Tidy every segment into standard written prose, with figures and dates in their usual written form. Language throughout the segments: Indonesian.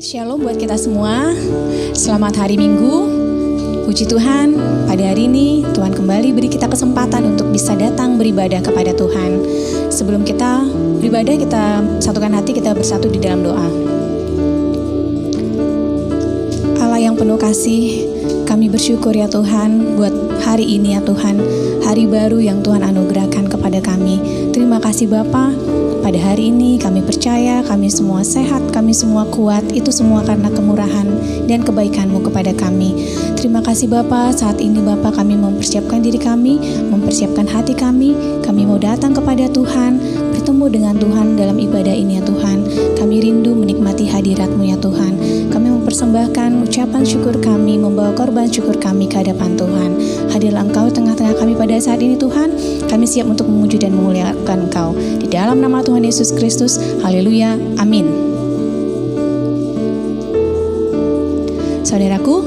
Shalom buat kita semua. Selamat hari Minggu. Puji Tuhan, pada hari ini Tuhan kembali beri kita kesempatan untuk bisa datang beribadah kepada Tuhan. Sebelum kita beribadah, kita satukan hati, kita bersatu di dalam doa. Allah yang penuh kasih, kami bersyukur ya Tuhan buat hari ini ya Tuhan, hari baru yang Tuhan anugerahkan kepada kami. Terima kasih Bapa. Pada hari ini kami percaya kami semua sehat, kami semua kuat, itu semua karena kemurahan dan kebaikan-Mu kepada kami. Terima kasih Bapa, saat ini Bapa kami mempersiapkan diri kami, mempersiapkan hati kami mau datang kepada Tuhan, bertemu dengan Tuhan dalam ibadah ini ya Tuhan. Kami rindu menikmati hadirat-Mu ya Tuhan. Kami mempersembahkan ucapan syukur kami, membawa korban syukur kami ke hadapan Tuhan. Hadirlah Engkau tengah-tengah kami pada saat ini Tuhan, kami siap untuk memuji dan memuliakan Engkau. Di dalam nama Tuhan Yesus Kristus, haleluya, amin. Saudaraku,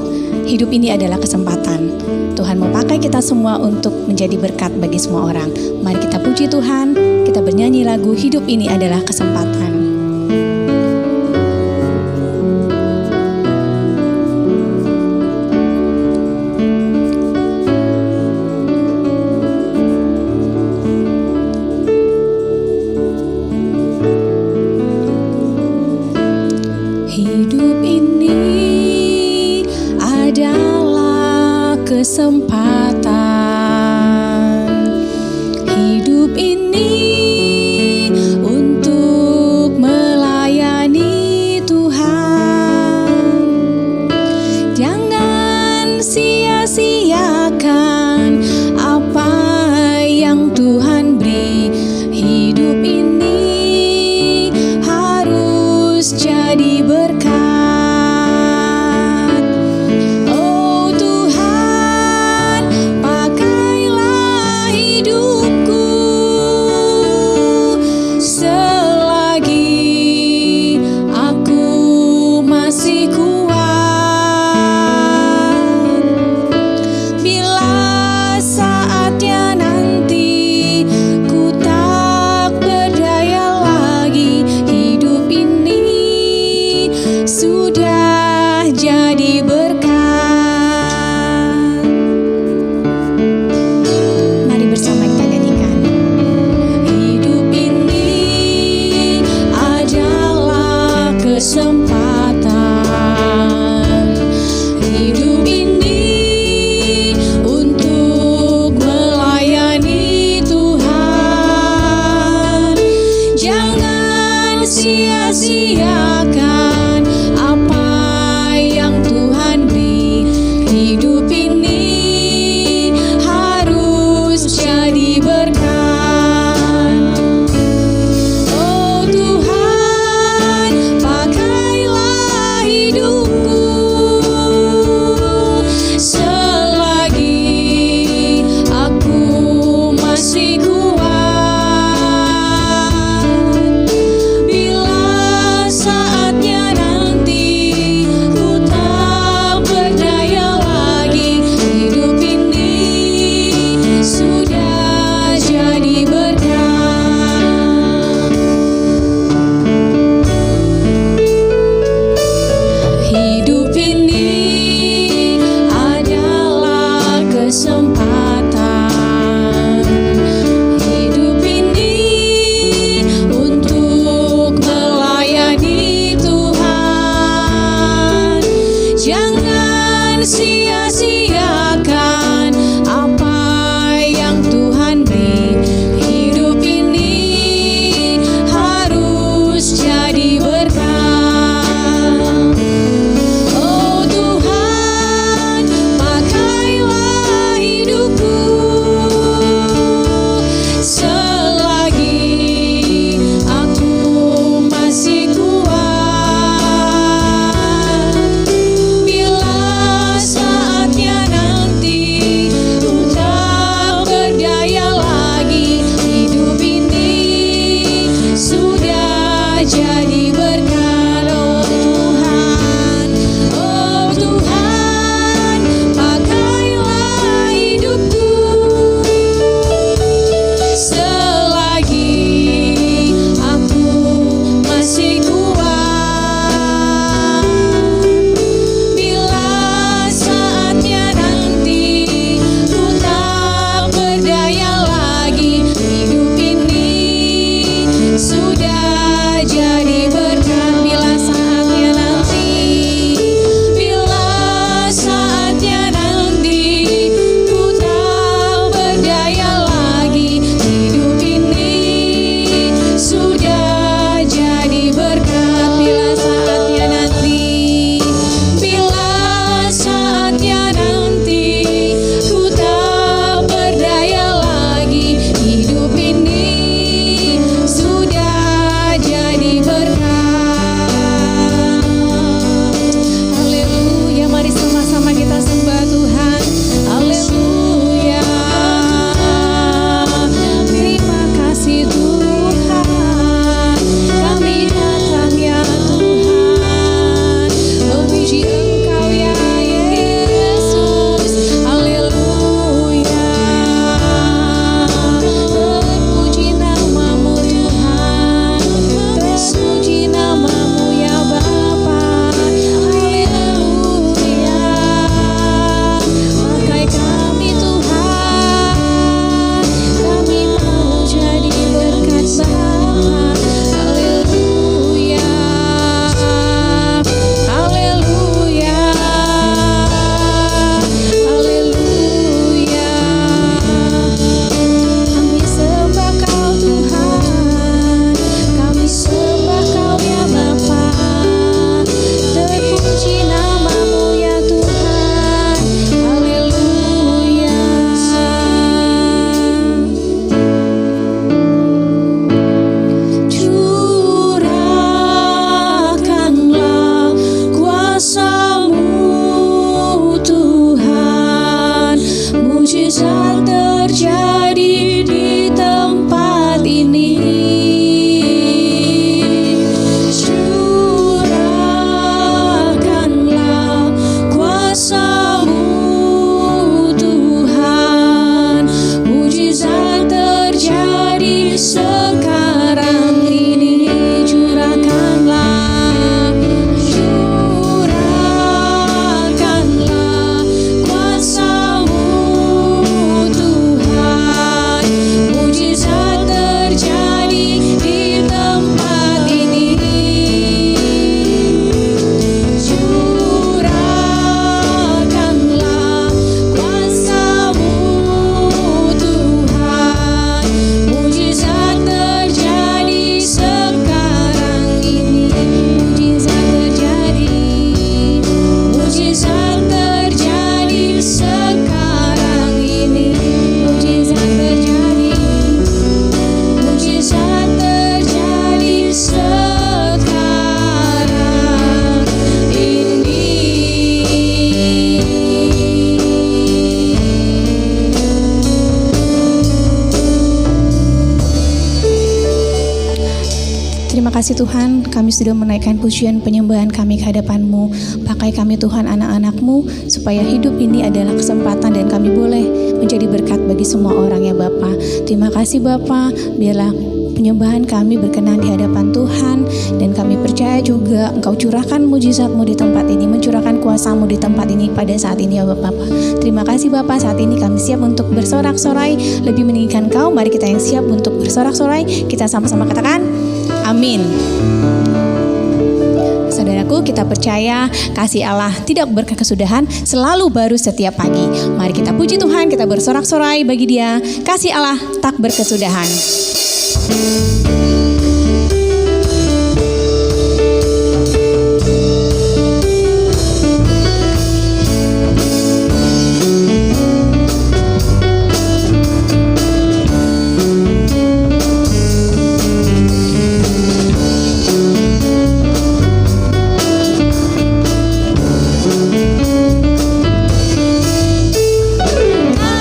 hidup ini adalah kesempatan. Tuhan mau pakai kita semua untuk menjadi berkat bagi semua orang. Mari kita puji Tuhan, kita bernyanyi lagu Hidup Ini Adalah Kesempatan. Kesempatan hidup ini untuk melayani Tuhan. Jangan sia-siakan apa yang Tuhan beri. Hidup ini harus jadi berkat. Hidup kasih Tuhan, kami sudah menaikkan pujian penyembahan kami ke hadapan-Mu. Pakai kami Tuhan anak-anak-Mu, supaya hidup ini adalah kesempatan dan kami boleh menjadi berkat bagi semua orang ya Bapa. Terima kasih Bapa, biarlah penyembahan kami berkenan di hadapan Tuhan, dan kami percaya juga Engkau curahkan mujizat-Mu di tempat ini, mencurahkan kuasa-Mu di tempat ini pada saat ini ya Bapak. Terima kasih Bapak, saat ini kami siap untuk bersorak-sorai, lebih meninggikan Kau. Mari kita yang siap untuk bersorak-sorai, kita sama-sama katakan amin. Saudaraku, kita percaya kasih Allah tidak berkesudahan, selalu baru setiap pagi. Mari kita puji Tuhan, kita bersorak-sorai bagi Dia. Kasih Allah tak berkesudahan.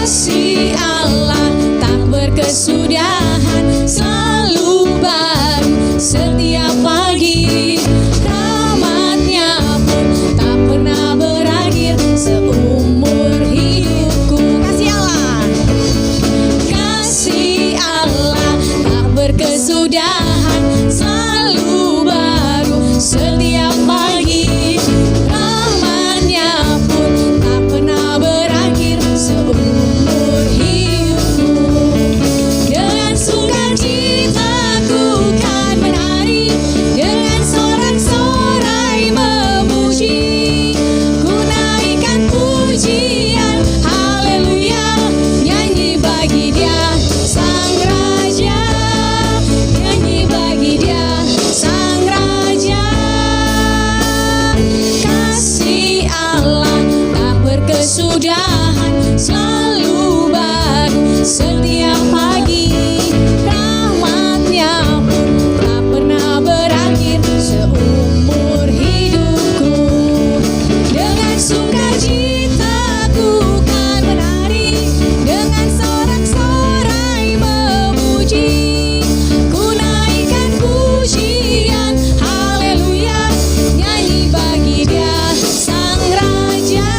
Kasih Allah tak berkesudahan, selalu baru setiap pagi. Rahmatnya pun tak pernah berakhir seumur hidupku. Kasih Allah tak berkesudahan, selalu baru setiap pagi. Rahmatnya pun tak pernah berakhir seumur hidupku. Dengan sukacita ku kan menari, dengan sorak-sorai memuji. Ku naikkan pujian, haleluya, nyanyi bagi Dia Sang Raja, nyanyi bagi Dia Sang Raja. Kasih Allah tak berkesudahan, selalu baru setiap pagi. Rahmatnya pun tak pernah berakhir seumur hidupku. Dengan sukacita ku kan menari, dengan sorak-sorai memuji. Ku naikkan pujian, haleluya, nyanyi bagi Dia Sang Raja,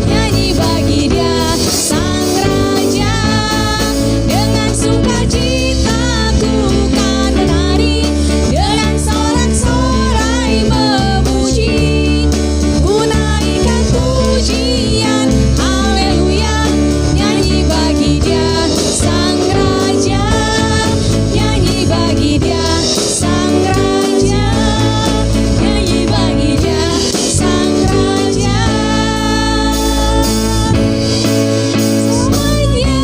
nyanyi bagi Dia Sang Raja. Dengan sukacita ku kan menari, dengan sorak-sorai memuji. Ku naikkan pujian, haleluya, nyanyi bagi Dia Sang Raja, nyanyi bagi Dia Sang Raja, nyanyi bagi Dia Sang Raja. Sama Dia.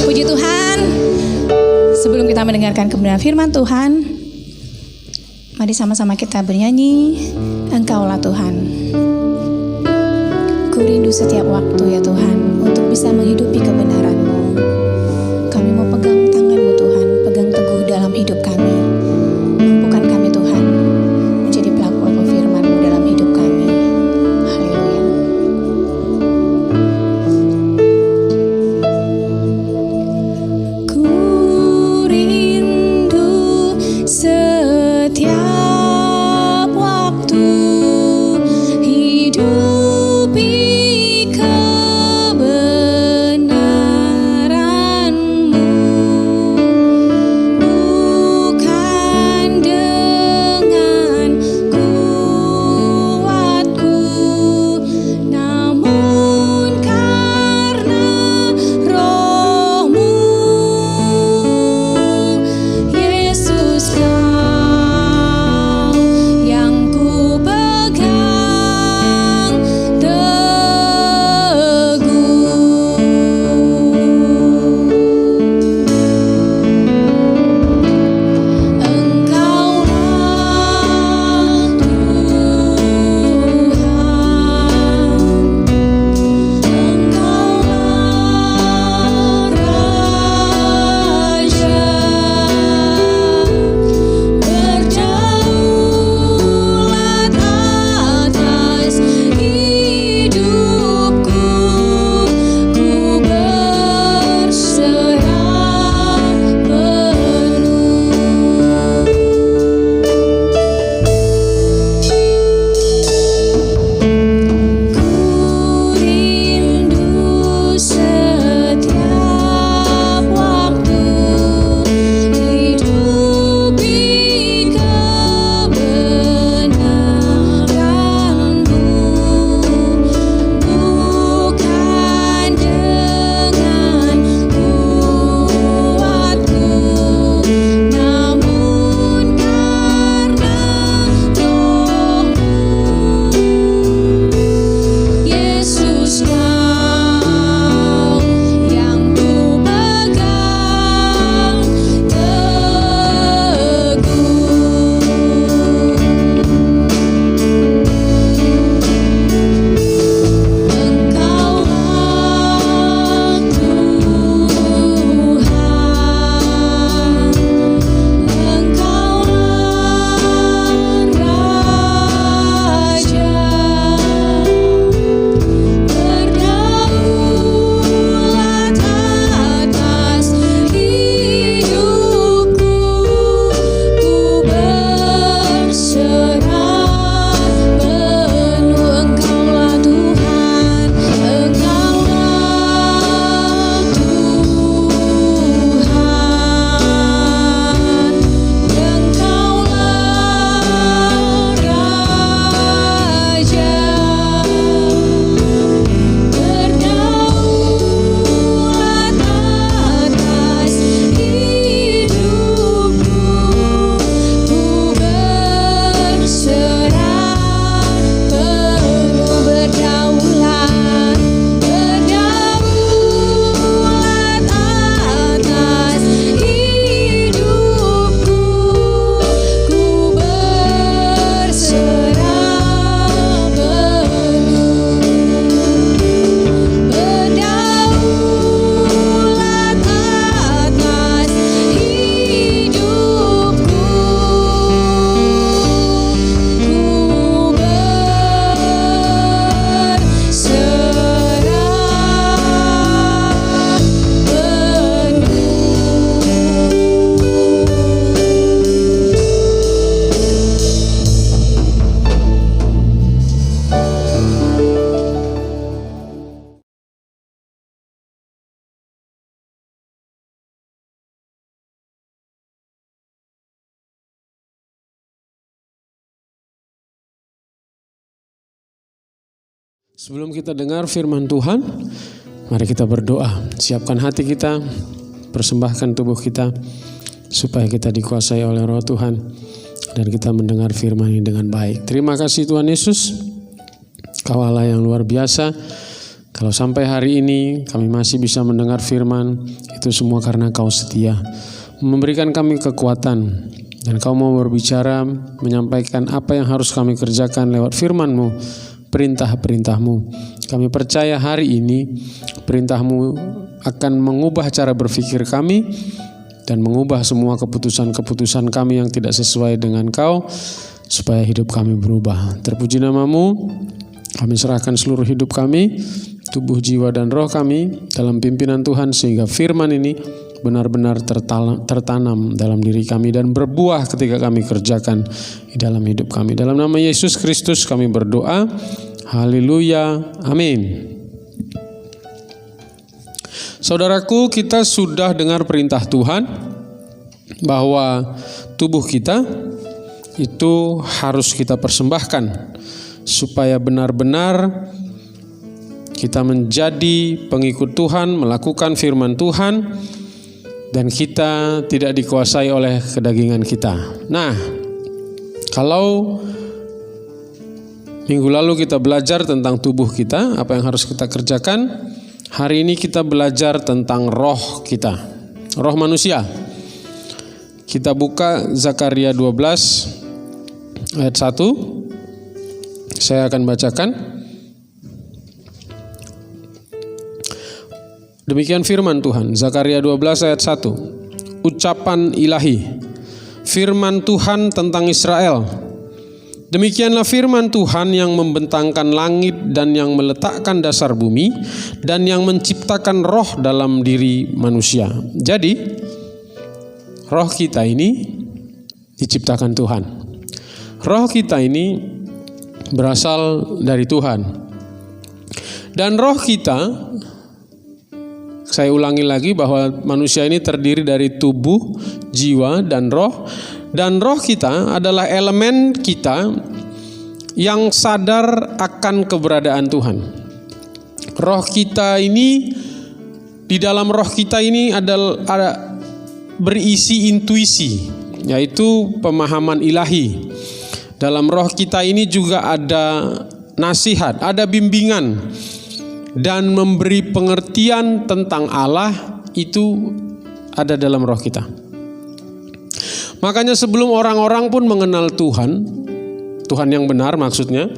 Puji Tuhan. Sebelum kita mendengarkan kebenaran firman Tuhan, mari sama-sama kita bernyanyi, Engkaulah Tuhan. Ku rindu setiap waktu ya Tuhan, untuk bisa menghidupi kebenaran-Mu. Kami mau pegang tangan-Mu Tuhan, pegang teguh dalam hidup kami. Mampukan kami Tuhan, menjadi pelaku firman-Mu dalam hidup kami. Haleluya. Ku rindu setiap waktu hidupi kebenaran. Sebelum kita dengar firman Tuhan, mari kita berdoa. Siapkan hati kita, persembahkan tubuh kita, supaya kita dikuasai oleh Roh Tuhan dan kita mendengar firman ini dengan baik. Terima kasih Tuhan Yesus, Kau Allah yang luar biasa. Kalau sampai hari ini kami masih bisa mendengar firman, itu semua karena Kau setia, memberikan kami kekuatan, dan Kau mau berbicara, menyampaikan apa yang harus kami kerjakan lewat firman-Mu, perintah-perintah-Mu. Kami percaya hari ini perintah-Mu akan mengubah cara berpikir kami dan mengubah semua keputusan-keputusan kami yang tidak sesuai dengan Kau, supaya hidup kami berubah. Terpuji nama-Mu, kami serahkan seluruh hidup kami, tubuh, jiwa, dan roh kami dalam pimpinan Tuhan, sehingga firman ini benar-benar tertanam dalam diri kami dan berbuah ketika kami kerjakan di dalam hidup kami. Dalam nama Yesus Kristus kami berdoa. Haleluya. Amin. Saudaraku, kita sudah dengar perintah Tuhan bahwa tubuh kita itu harus kita persembahkan supaya benar-benar kita menjadi pengikut Tuhan, melakukan firman Tuhan, dan kita tidak dikuasai oleh kedagingan kita. Nah, kalau minggu lalu kita belajar tentang tubuh kita, apa yang harus kita kerjakan, hari ini kita belajar tentang roh kita, roh manusia. Kita buka Zakaria 12 ayat 1. Saya akan bacakan. Demikian firman Tuhan, Zakaria 12 ayat 1. Ucapan ilahi, firman Tuhan tentang Israel. Demikianlah firman Tuhan yang membentangkan langit dan yang meletakkan dasar bumi dan yang menciptakan roh dalam diri manusia. Jadi, roh kita ini diciptakan Tuhan. Roh kita ini berasal dari Tuhan. Dan roh kita, saya ulangi lagi bahwa manusia ini terdiri dari tubuh, jiwa, dan roh. Dan roh kita adalah elemen kita yang sadar akan keberadaan Tuhan. Roh kita ini, di dalam roh kita ini ada berisi intuisi, yaitu pemahaman ilahi. Dalam roh kita ini juga ada nasihat, ada bimbingan, dan memberi pengertian tentang Allah itu ada dalam roh kita. Makanya sebelum orang-orang pun mengenal Tuhan, Tuhan yang benar maksudnya,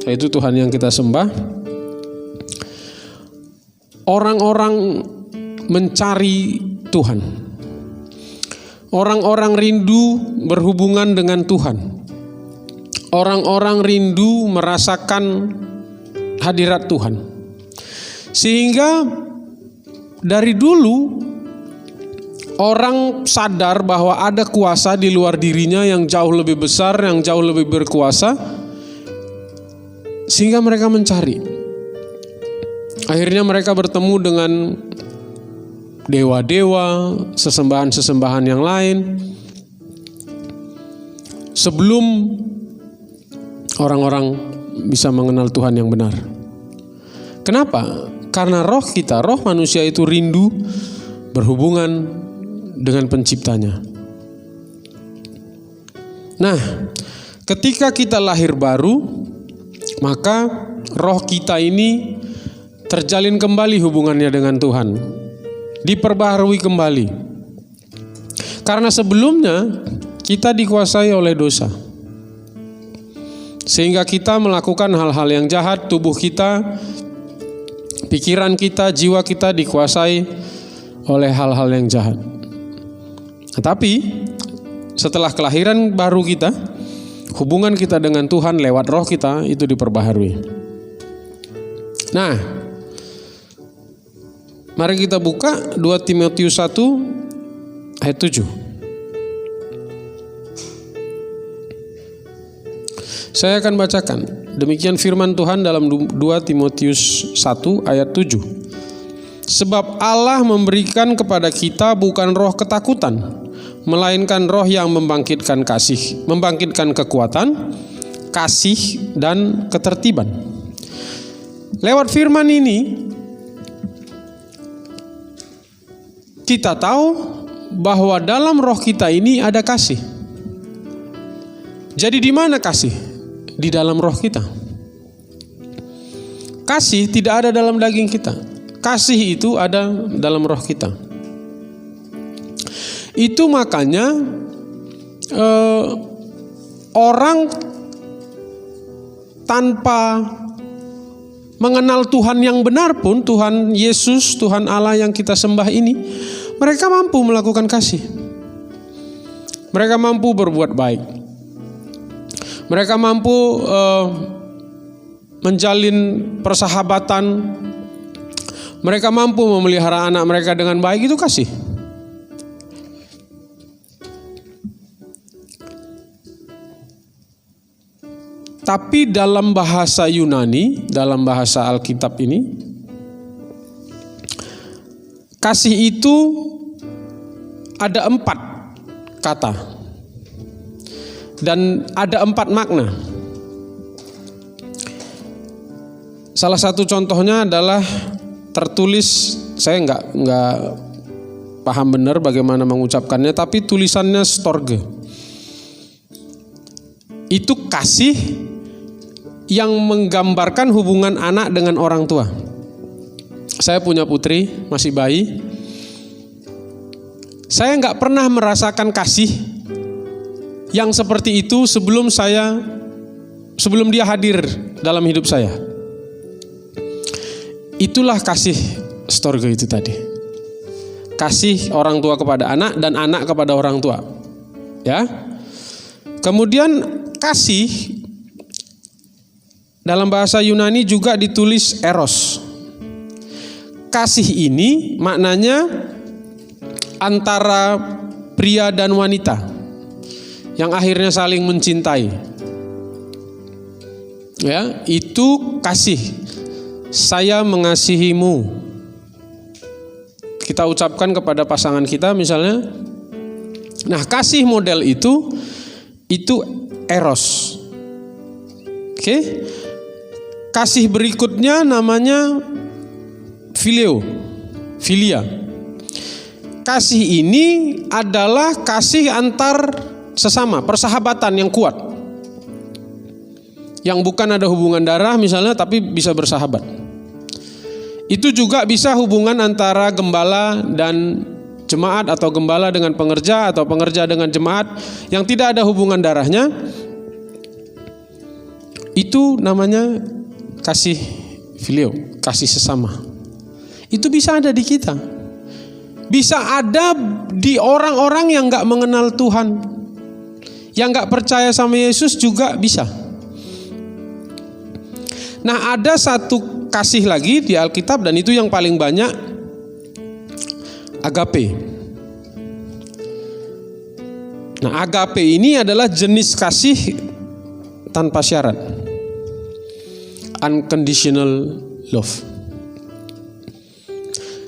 yaitu Tuhan yang kita sembah, orang-orang mencari Tuhan. Orang-orang rindu berhubungan dengan Tuhan. Orang-orang rindu merasakan hadirat Tuhan. Sehingga dari dulu orang sadar bahwa ada kuasa di luar dirinya yang jauh lebih besar, yang jauh lebih berkuasa, sehingga mereka mencari. Akhirnya mereka bertemu dengan dewa-dewa, sesembahan-sesembahan yang lain, sebelum orang-orang bisa mengenal Tuhan yang benar. Kenapa? Karena roh kita, roh manusia itu rindu berhubungan dengan penciptanya. Nah, ketika kita lahir baru, maka roh kita ini terjalin kembali hubungannya dengan Tuhan, diperbaharui kembali. Karena sebelumnya kita dikuasai oleh dosa, sehingga kita melakukan hal-hal yang jahat. Tubuh kita, pikiran kita, jiwa kita dikuasai oleh hal-hal yang jahat. Tetapi setelah kelahiran baru kita, hubungan kita dengan Tuhan lewat roh kita itu diperbaharui. Nah, mari kita buka 2 Timotius 1 ayat 7. Saya akan bacakan. Demikian firman Tuhan dalam 2 Timotius 1 ayat 7. Sebab Allah memberikan kepada kita bukan roh ketakutan, melainkan roh yang membangkitkan kasih, membangkitkan kekuatan, kasih, dan ketertiban. lewat firman ini kita tahu bahwa dalam roh kita ini ada kasih. Jadi di mana kasih? Di dalam roh kita. Kasih tidak ada dalam daging kita. Kasih itu ada dalam roh kita. Itu makanya orang tanpa mengenal Tuhan yang benar pun, Tuhan Yesus, Tuhan Allah yang kita sembah ini, mereka mampu melakukan kasih. Mereka mampu berbuat baik. Mereka mampu menjalin persahabatan. Mereka mampu memelihara anak mereka dengan baik, itu kasih. Tapi dalam bahasa Yunani, dalam bahasa Alkitab ini, kasih itu ada 4 kata dan ada 4 makna. Salah satu contohnya adalah tertulis, saya nggak paham benar bagaimana mengucapkannya, tapi tulisannya storge. Itu kasih yang menggambarkan hubungan anak dengan orang tua. Saya punya putri, masih bayi. Saya nggak pernah merasakan kasih yang seperti itu sebelum dia hadir dalam hidup saya. Itulah kasih storge itu tadi. Kasih orang tua kepada anak dan anak kepada orang tua. Ya. Kemudian kasih dalam bahasa Yunani juga ditulis eros. Kasih ini maknanya antara pria dan wanita yang akhirnya saling mencintai. Ya, itu kasih. Saya mengasihimu. Kita ucapkan kepada pasangan kita misalnya. Nah, kasih model itu eros. Oke. Kasih berikutnya namanya filia. Kasih ini adalah kasih antar sesama, persahabatan yang kuat. Yang bukan ada hubungan darah misalnya, tapi bisa bersahabat. Itu juga bisa hubungan antara gembala dan jemaat, atau gembala dengan pengerja, atau pengerja dengan jemaat yang tidak ada hubungan darahnya. Itu namanya kasih filio, kasih sesama. Itu bisa ada di kita. Bisa ada di orang-orang yang gak mengenal Tuhan, yang gak percaya sama Yesus juga bisa. Nah, ada satu kasih lagi di Alkitab, dan itu yang paling banyak, agape. Nah, agape ini adalah jenis kasih tanpa syarat, unconditional love.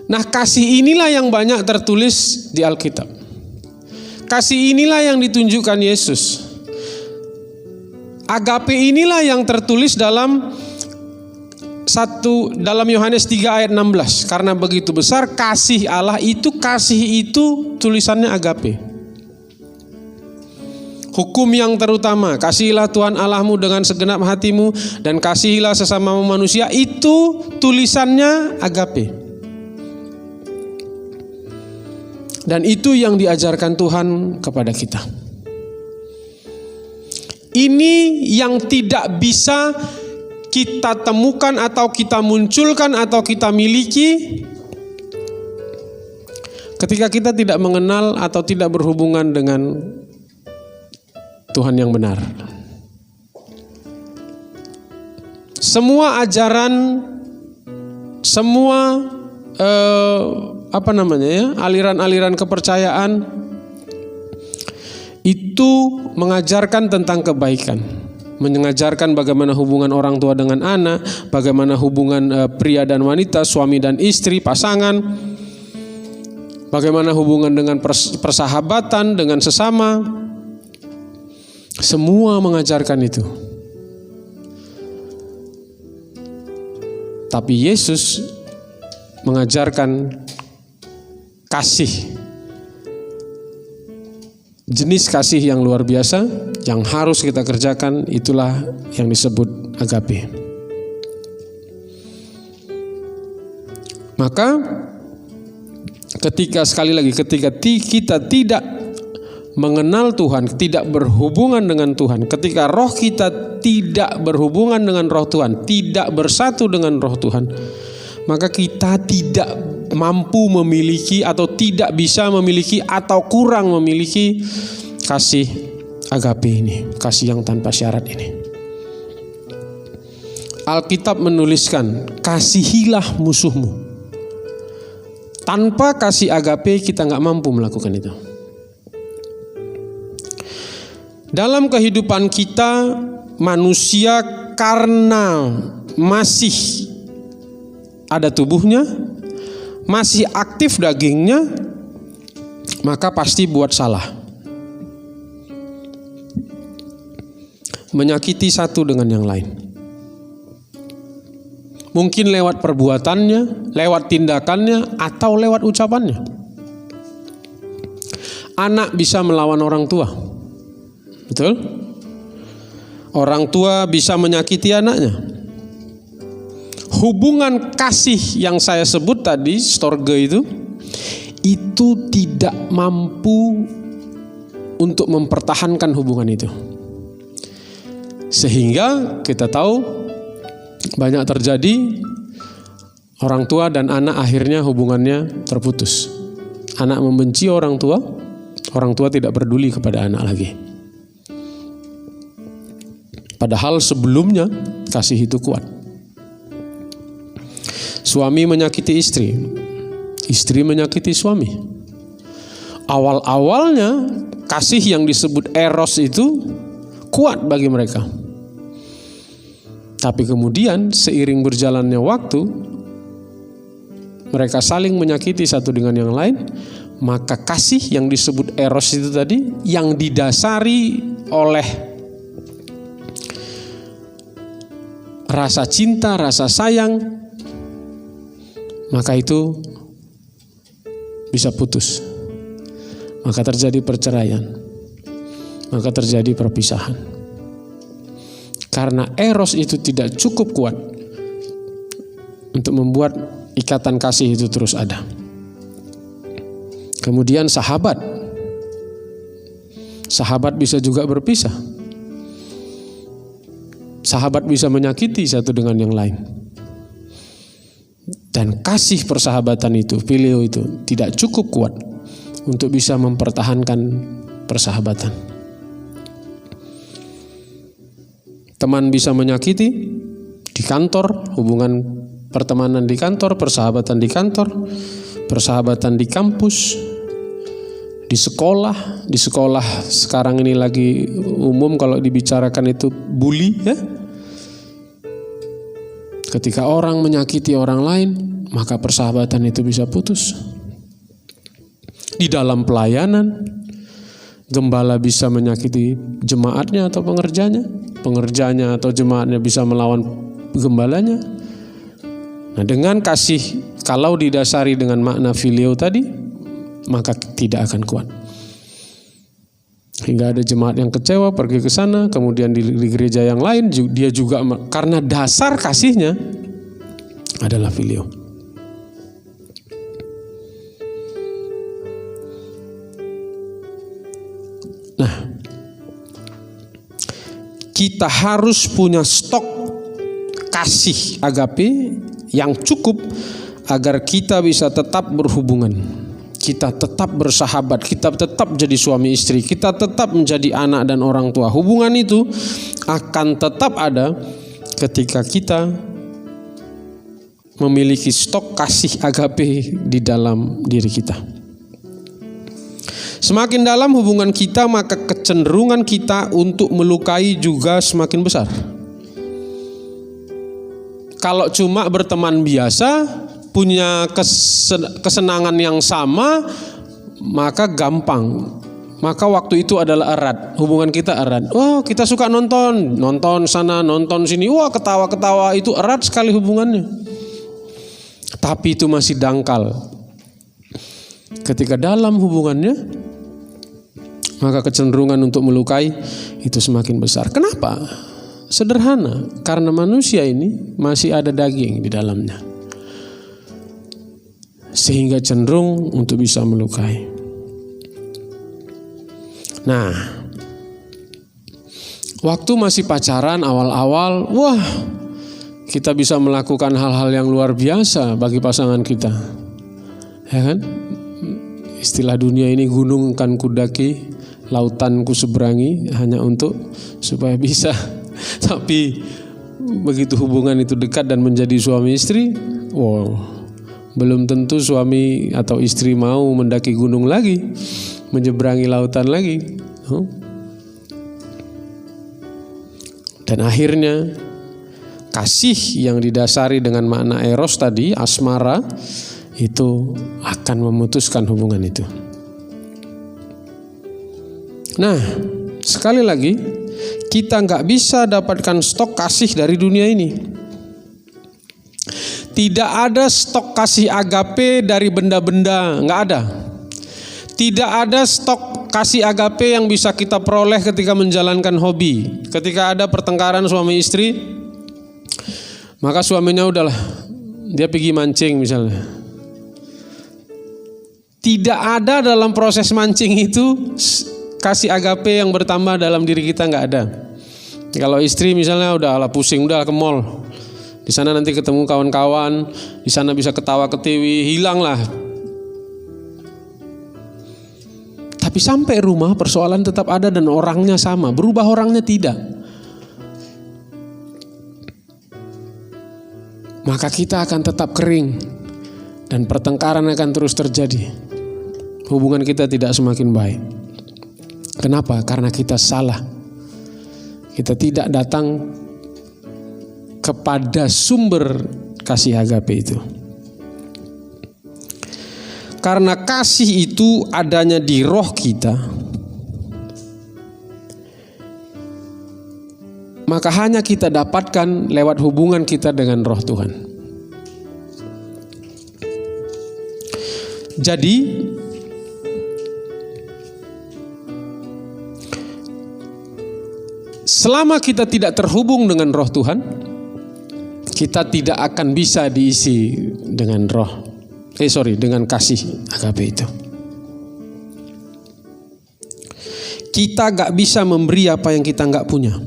Nah, kasih inilah yang banyak tertulis di Alkitab. Kasih inilah yang ditunjukkan Yesus. Agape inilah yang tertulis dalam Yohanes 3 ayat 16. Karena begitu besar kasih Allah itu, kasih itu tulisannya agape. Hukum yang terutama, kasihilah Tuhan Allahmu dengan segenap hatimu dan kasihilah sesamamu manusia, itu tulisannya agape. Dan itu yang diajarkan Tuhan kepada kita. Ini yang tidak bisa kita temukan atau kita munculkan atau kita miliki ketika kita tidak mengenal atau tidak berhubungan dengan Tuhan yang benar. Semua ajaran, semua aliran-aliran kepercayaan itu mengajarkan tentang kebaikan, mengajarkan bagaimana hubungan orang tua dengan anak, bagaimana hubungan pria dan wanita, suami dan istri, pasangan, bagaimana hubungan dengan persahabatan dengan sesama. Semua mengajarkan itu. Tapi Yesus mengajarkan kasih, jenis kasih yang luar biasa yang harus kita kerjakan, itulah yang disebut agape. Maka ketika kita tidak mengenal Tuhan, tidak berhubungan dengan Tuhan, ketika roh kita tidak berhubungan dengan roh Tuhan, tidak bersatu dengan roh Tuhan, maka kita tidak mampu memiliki atau tidak bisa memiliki atau kurang memiliki kasih agape ini, kasih yang tanpa syarat ini. Alkitab menuliskan, kasihilah musuhmu. Tanpa kasih agape kita nggak mampu melakukan itu. Dalam kehidupan kita, manusia karena masih ada tubuhnya, masih aktif dagingnya, maka pasti buat salah. Menyakiti satu dengan yang lain. Mungkin lewat perbuatannya, lewat tindakannya, atau lewat ucapannya. Anak bisa melawan orang tua. Betul? Orang tua bisa menyakiti anaknya. Hubungan kasih yang saya sebut tadi, storge itu tidak mampu untuk mempertahankan hubungan itu. Sehingga kita tahu banyak terjadi orang tua dan anak akhirnya hubungannya terputus. Anak membenci orang tua tidak peduli kepada anak lagi. Padahal sebelumnya kasih itu kuat. Suami menyakiti istri, istri menyakiti suami. Awal-awalnya kasih yang disebut eros itu kuat bagi mereka. Tapi kemudian seiring berjalannya waktu, mereka saling menyakiti satu dengan yang lain, maka kasih yang disebut eros itu tadi, yang didasari oleh rasa cinta, rasa sayang, maka itu bisa putus. Maka terjadi perceraian, maka terjadi perpisahan. Karena eros itu tidak cukup kuat untuk membuat ikatan kasih itu terus ada. Kemudian sahabat bisa juga berpisah. Sahabat bisa menyakiti satu dengan yang lain. Dan kasih persahabatan itu, filio itu tidak cukup kuat untuk bisa mempertahankan persahabatan. Teman bisa menyakiti di kantor, hubungan pertemanan di kantor, persahabatan di kantor, persahabatan di kampus, di sekolah. Di sekolah sekarang ini lagi umum kalau dibicarakan itu bully, ya. Ketika orang menyakiti orang lain, maka persahabatan itu bisa putus. Di dalam pelayanan, gembala bisa menyakiti jemaatnya atau pengerjanya atau jemaatnya bisa melawan gembalanya. Nah, dengan kasih, kalau didasari dengan makna filio tadi, maka tidak akan kuat. Hingga ada jemaat yang kecewa pergi ke sana, kemudian di gereja yang lain dia juga, karena dasar kasihnya adalah filio. Nah, kita harus punya stok kasih agape yang cukup agar kita bisa tetap berhubungan. Kita tetap bersahabat, kita tetap jadi suami istri, kita tetap menjadi anak dan orang tua. Hubungan itu akan tetap ada ketika kita memiliki stok kasih agape di dalam diri kita. Semakin dalam hubungan kita, maka kecenderungan kita untuk melukai juga semakin besar. Kalau cuma berteman biasa, punya kesenangan yang sama, maka gampang. Maka waktu itu adalah erat, hubungan kita erat. Wah, kita suka nonton sana, nonton sini. Wah, ketawa-ketawa, itu erat sekali hubungannya. tapi itu masih dangkal. Ketika dalam hubungannya, maka kecenderungan untuk melukai itu semakin besar. Kenapa? Sederhana, karena manusia ini masih ada daging di dalamnya, sehingga cenderung untuk bisa melukai. Nah, waktu masih pacaran awal-awal, wah, kita bisa melakukan hal-hal yang luar biasa bagi pasangan kita, ya kan? Istilah dunia ini, gunung kan kudaki, lautan ku seberangi, hanya untuk supaya bisa. Tapi begitu hubungan itu dekat dan menjadi suami istri, wow, belum tentu suami atau istri mau mendaki gunung lagi, menyeberangi lautan lagi. Dan akhirnya kasih yang didasari dengan makna eros tadi, asmara, itu akan memutuskan hubungan itu. Nah, sekali lagi, kita nggak bisa dapatkan stok kasih dari dunia ini. Tidak ada stok kasih agape dari benda-benda, nggak ada. Tidak ada stok kasih agape yang bisa kita peroleh ketika menjalankan hobi. Ketika ada pertengkaran suami istri, maka suaminya udahlah, dia pergi mancing misalnya. Tidak ada dalam proses mancing itu kasih agape yang bertambah dalam diri kita, nggak ada. Kalau istri misalnya udah pusing, udah ke mall, di sana nanti ketemu kawan-kawan, di sana bisa ketawa ketiwi, hilanglah. Tapi sampai rumah persoalan tetap ada dan orangnya sama, berubah orangnya tidak. Maka kita akan tetap kering dan pertengkaran akan terus terjadi. Hubungan kita tidak semakin baik. Kenapa? Karena kita salah. Kita tidak datang kepada sumber kasih agape itu. Karena kasih itu adanya di roh kita, maka hanya kita dapatkan lewat hubungan kita dengan roh Tuhan. Jadi selama kita tidak terhubung dengan roh Tuhan, kita tidak akan bisa diisi dengan dengan kasih agape itu. Kita gak bisa memberi apa yang kita gak punya.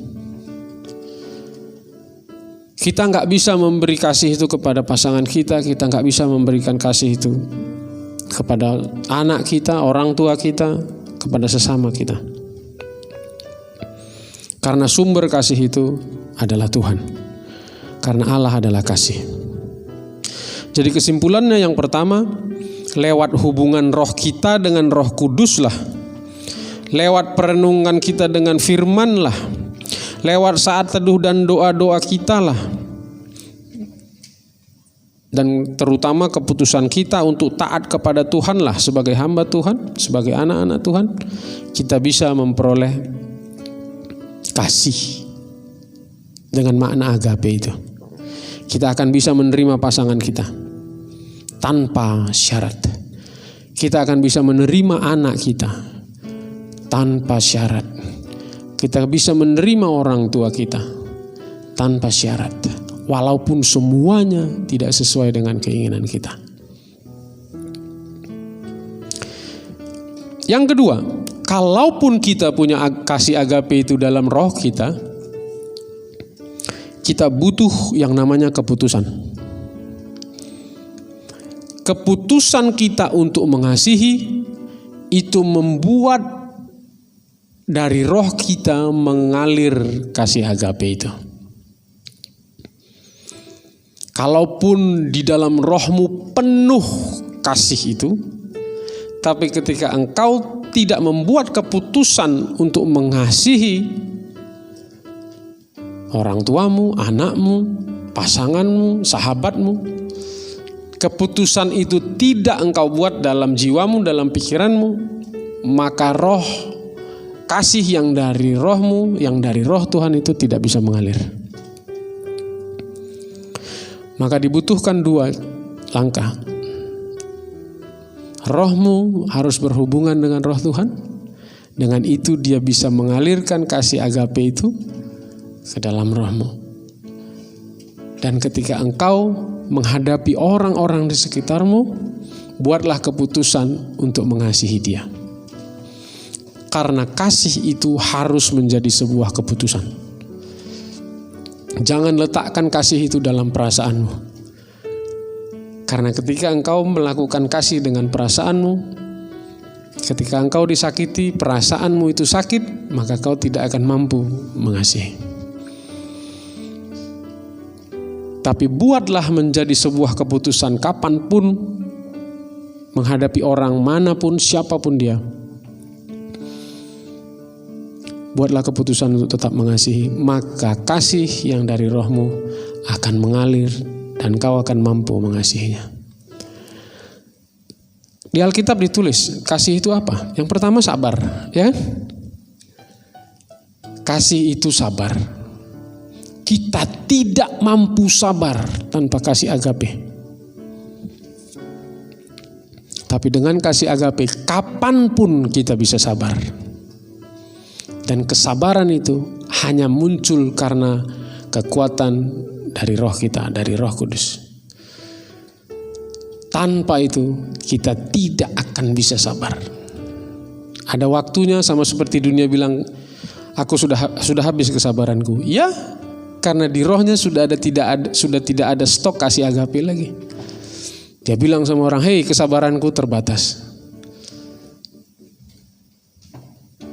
Kita gak bisa memberi kasih itu kepada pasangan kita, kita gak bisa memberikan kasih itu kepada anak kita, orang tua kita, kepada sesama kita. Karena sumber kasih itu adalah Tuhan. Karena Allah adalah kasih. Jadi kesimpulannya yang pertama, lewat hubungan roh kita dengan Roh Kudus lah, lewat perenungan kita dengan firman lah, lewat saat teduh dan doa-doa kita lah, dan terutama keputusan kita untuk taat kepada Tuhan lah sebagai hamba Tuhan, sebagai anak-anak Tuhan, kita bisa memperoleh kasih dengan makna agape itu. Kita akan bisa menerima pasangan kita tanpa syarat. Kita akan bisa menerima anak kita tanpa syarat. Kita bisa menerima orang tua kita tanpa syarat, walaupun semuanya tidak sesuai dengan keinginan kita. Yang kedua, kalaupun kita punya kasih agape itu dalam roh kita, kita butuh yang namanya keputusan. Keputusan kita untuk mengasihi itu membuat dari roh kita mengalir kasih agape itu. Kalaupun di dalam rohmu penuh kasih itu, tapi ketika engkau tidak membuat keputusan untuk mengasihi orang tuamu, anakmu, pasanganmu, sahabatmu, keputusan itu tidak engkau buat dalam jiwamu, dalam pikiranmu, maka roh kasih yang dari rohmu, yang dari roh Tuhan itu tidak bisa mengalir. Maka dibutuhkan dua, langkah. Rohmu harus berhubungan dengan roh Tuhan. Dengan itu dia bisa mengalirkan kasih agape itu ke dalam rohmu. Dan ketika engkau menghadapi orang-orang di sekitarmu, buatlah keputusan untuk mengasihi dia. Karena kasih itu harus menjadi sebuah keputusan. Jangan letakkan kasih itu dalam perasaanmu. Karena ketika engkau melakukan kasih dengan perasaanmu, ketika engkau disakiti, perasaanmu itu sakit, maka kau tidak akan mampu mengasihi. Tapi buatlah menjadi sebuah keputusan kapanpun menghadapi orang manapun, siapapun dia. Buatlah keputusan untuk tetap mengasihi, maka kasih yang dari rohmu akan mengalir dan kau akan mampu mengasihinya. Di Alkitab ditulis, kasih itu apa? Yang pertama sabar, ya kan? Kasih itu sabar. Kita tidak mampu sabar tanpa kasih agape. Tapi dengan kasih agape, kapanpun kita bisa sabar. Dan kesabaran itu hanya muncul karena kekuatan dari roh kita, dari Roh Kudus. Tanpa itu kita tidak akan bisa sabar. Ada waktunya, sama seperti dunia bilang, aku sudah habis kesabaranku. Ya, karena di rohnya sudah tidak ada stok kasih agape lagi. Dia bilang sama orang, hei, kesabaranku terbatas.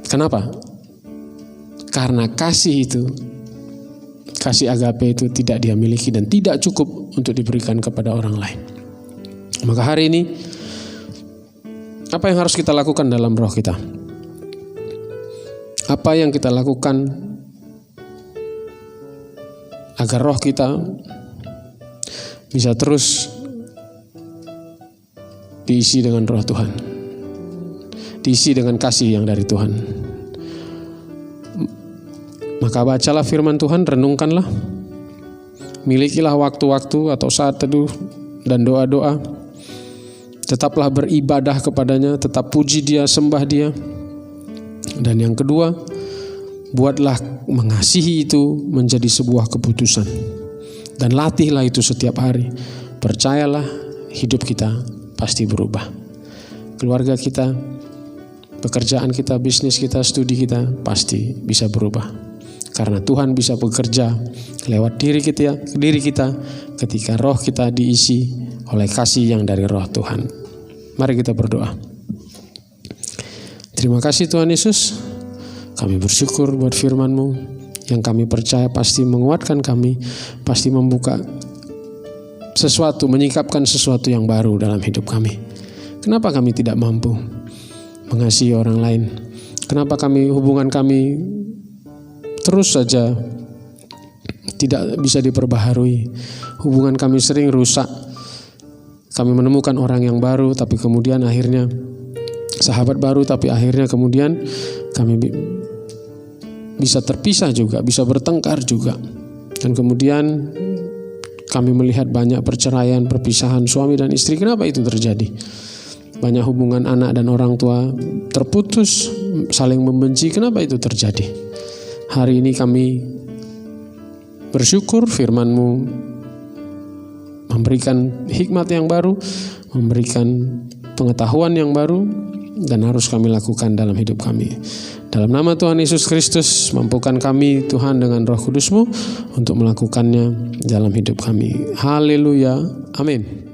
Kenapa? Karena kasih agape itu tidak dia miliki dan tidak cukup untuk diberikan kepada orang lain. Maka hari ini, apa yang harus kita lakukan dalam roh kita? Apa yang kita lakukan agar roh kita bisa terus diisi dengan roh Tuhan, diisi dengan kasih yang dari Tuhan? Maka bacalah firman Tuhan, renungkanlah, milikilah waktu-waktu atau saat teduh dan doa-doa. Tetaplah beribadah kepadanya, tetap puji dia, sembah dia. Dan yang kedua, buatlah mengasihi itu menjadi sebuah keputusan. Dan latihlah itu setiap hari. Percayalah, hidup kita pasti berubah. Keluarga kita, pekerjaan kita, bisnis kita, studi kita pasti bisa berubah. Karena Tuhan bisa bekerja lewat diri kita ketika roh kita diisi oleh kasih yang dari roh Tuhan. Mari kita berdoa. Terima kasih Tuhan Yesus. Kami bersyukur buat firman-Mu yang kami percaya pasti menguatkan kami, pasti membuka sesuatu, menyikapkan sesuatu yang baru dalam hidup kami. Kenapa kami tidak mampu mengasihi orang lain? Kenapa hubungan kami terus saja tidak bisa diperbaharui? Hubungan kami sering rusak. Kami menemukan orang yang baru, tapi kemudian akhirnya sahabat baru, tapi akhirnya kemudian kami bisa terpisah juga, bisa bertengkar juga. Dan kemudian kami melihat banyak perceraian, perpisahan suami dan istri. Kenapa itu terjadi? Banyak hubungan anak dan orang tua terputus, saling membenci. Kenapa itu terjadi? Hari ini kami bersyukur firman-Mu memberikan hikmat yang baru, memberikan pengetahuan yang baru, dan harus kami lakukan dalam hidup kami. Dalam nama Tuhan Yesus Kristus, mampukan kami Tuhan dengan Roh Kudus-Mu untuk melakukannya dalam hidup kami. Haleluya. Amin.